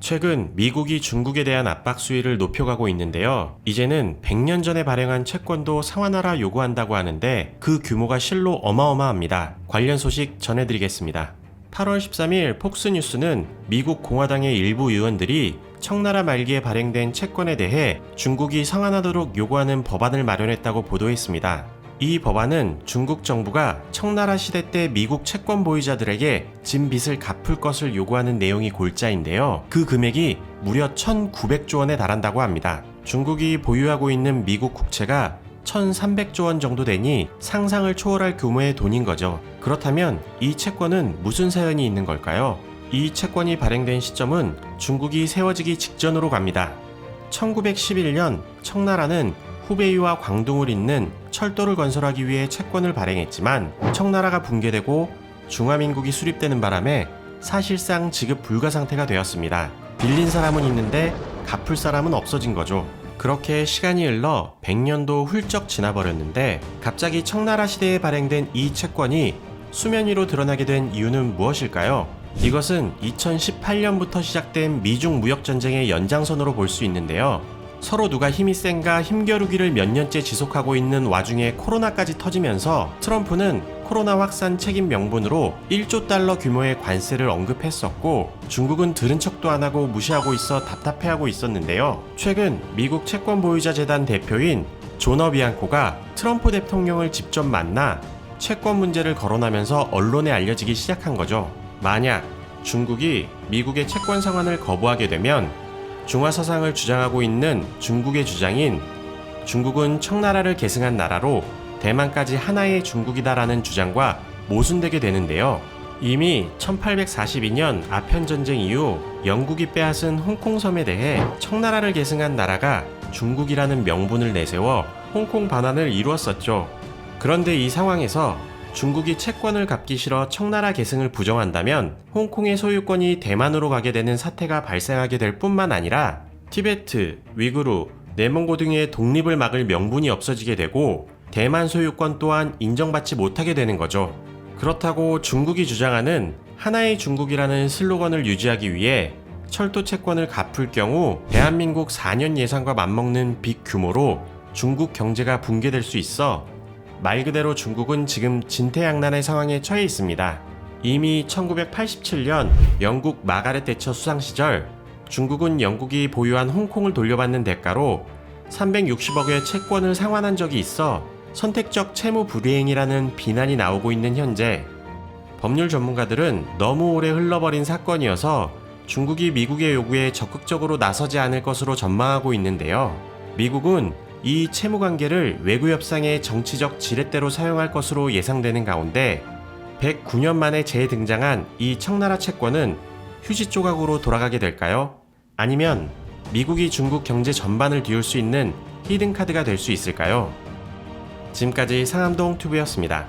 최근 미국이 중국에 대한 압박 수위를 높여가고 있는데요. 이제는 100년 전에 발행한 채권도 상환하라 요구한다고 하는데 그 규모가 실로 어마어마합니다. 관련 소식 전해드리겠습니다. 8월 13일 폭스뉴스는 미국 공화당의 일부 의원들이 청나라 말기에 발행된 채권에 대해 중국이 상환하도록 요구하는 법안을 마련했다고 보도했습니다. 이 법안은 중국 정부가 청나라 시대 때 미국 채권 보유자들에게 진 빚을 갚을 것을 요구하는 내용이 골자인데요. 그 금액이 무려 1,900조 원에 달한다고 합니다. 중국이 보유하고 있는 미국 국채가 1,300조 원 정도 되니 상상을 초월할 규모의 돈인 거죠. 그렇다면 이 채권은 무슨 사연이 있는 걸까요? 이 채권이 발행된 시점은 중국이 세워지기 직전으로 갑니다. 1911년 청나라는 후베이와 광둥을 잇는 철도를 건설하기 위해 채권을 발행했지만 청나라가 붕괴되고 중화민국이 수립되는 바람에 사실상 지급 불가 상태가 되었습니다. 빌린 사람은 있는데 갚을 사람은 없어진 거죠. 그렇게 시간이 흘러 100년도 훌쩍 지나버렸는데 갑자기 청나라 시대에 발행된 이 채권이 수면 위로 드러나게 된 이유는 무엇일까요? 이것은 2018년부터 시작된 미중 무역전쟁의 연장선으로 볼 수 있는데요. 서로 누가 힘이 센가 힘겨루기를 몇 년째 지속하고 있는 와중에 코로나까지 터지면서 트럼프는 코로나 확산 책임 명분으로 1조 달러 규모의 관세를 언급했었고 중국은 들은 척도 안 하고 무시하고 있어 답답해하고 있었는데요. 최근 미국 채권 보유자 재단 대표인 존 어비앙코가 트럼프 대통령을 직접 만나 채권 문제를 거론하면서 언론에 알려지기 시작한 거죠. 만약 중국이 미국의 채권 상환을 거부하게 되면 중화사상을 주장하고 있는 중국의 주장인 중국은 청나라를 계승한 나라로 대만까지 하나의 중국이다라는 주장과 모순되게 되는데요. 이미 1842년 아편전쟁 이후 영국이 빼앗은 홍콩섬에 대해 청나라를 계승한 나라가 중국이라는 명분을 내세워 홍콩 반환을 이루었었죠. 그런데 이 상황에서 중국이 채권을 갚기 싫어 청나라 계승을 부정한다면 홍콩의 소유권이 대만으로 가게 되는 사태가 발생하게 될 뿐만 아니라 티베트, 위구르, 내몽고 등의 독립을 막을 명분이 없어지게 되고 대만 소유권 또한 인정받지 못하게 되는 거죠. 그렇다고 중국이 주장하는 하나의 중국이라는 슬로건을 유지하기 위해 철도 채권을 갚을 경우 대한민국 4년 예산과 맞먹는 빚 규모로 중국 경제가 붕괴될 수 있어 말 그대로 중국은 지금 진퇴양난의 상황에 처해 있습니다. 이미 1987년 영국 마가렛 대처 수상 시절 중국은 영국이 보유한 홍콩을 돌려받는 대가로 360억의 채권을 상환한 적이 있어 선택적 채무 불이행이라는 비난이 나오고 있는 현재 법률 전문가들은 너무 오래 흘러버린 사건이어서 중국이 미국의 요구에 적극적으로 나서지 않을 것으로 전망하고 있는데요. 미국은 이 채무 관계를 외교 협상의 정치적 지렛대로 사용할 것으로 예상되는 가운데 109년 만에 재등장한 이 청나라 채권은 휴지 조각으로 돌아가게 될까요? 아니면 미국이 중국 경제 전반을 뒤울 수 있는 히든카드가 될 수 있을까요? 지금까지 상암동 튜브였습니다.